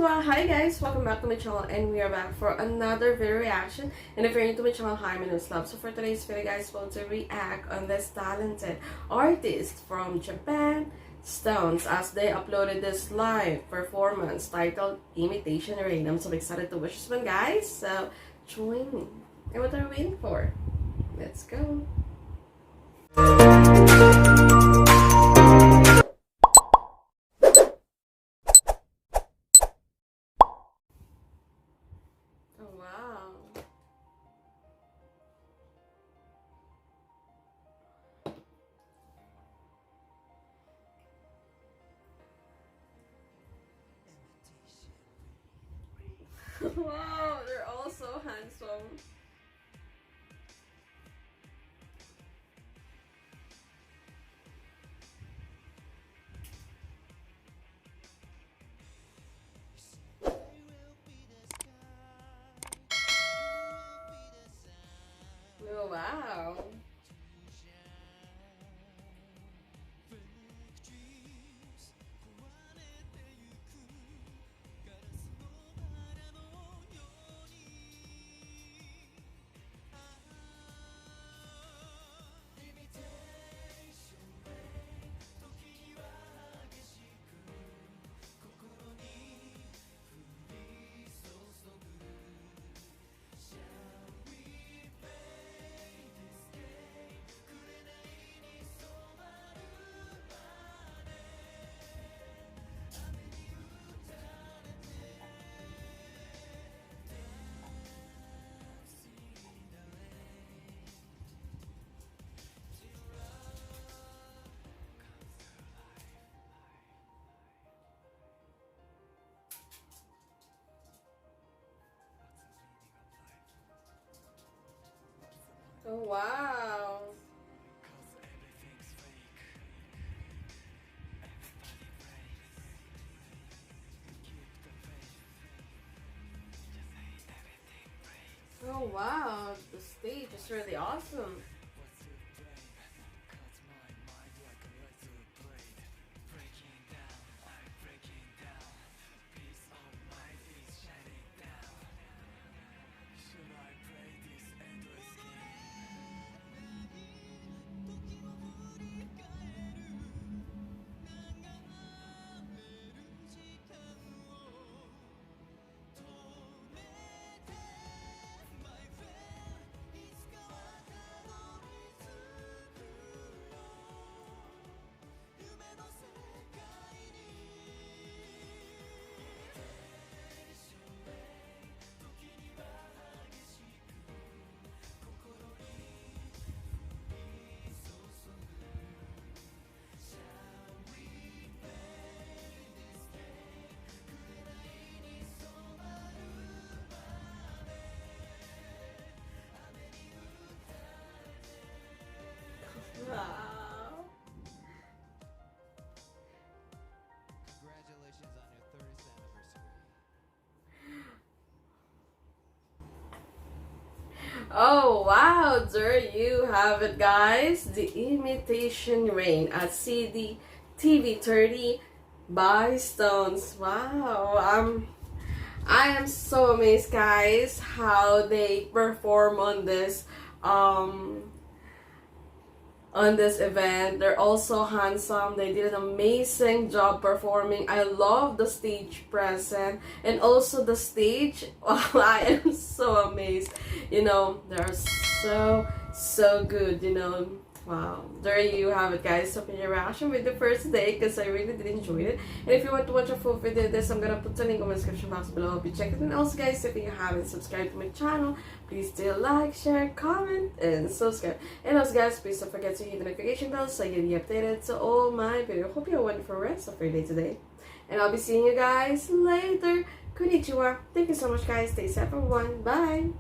Konnichiwa! Hi guys! Welcome back to my channel and we are back for another video reaction. And if you're new to my channel, hi, my name is Love. So for today's video guys, we're going to react on this talented artist from Japan, Stones, as they uploaded this live performance titled Imitation Rain. I'm so excited to watch this one guys, so join me. And what are we waiting for? Let's go! Wow. Wow, they're all so handsome. Oh, wow. Oh, wow. Oh, wow. The stage is really awesome. Wow. Congratulations on your 30th anniversary. Oh, wow. There you have it, guys. The Imitation Rain at CD TV 30 by Stones. Wow. I am so amazed, guys, how they perform on this event. They're also handsome. They did an amazing job performing. I love the stage present and also the stage. Wow, I am so amazed. They're so good, Wow, there you have it, guys. So your reaction with the first day, because I really did enjoy it. And if you want to watch a full video of this, I'm gonna put the link in the description box below. Hope you check it. And also, guys, if you haven't subscribed to my channel, please do like, share, comment, and subscribe. And also, guys, please don't forget to hit the notification bell so you'll be updated to all my videos. Hope you have a wonderful rest of your day today. And I'll be seeing you guys later. Konnichiwa. Thank you so much, guys. Stay safe, everyone. Bye.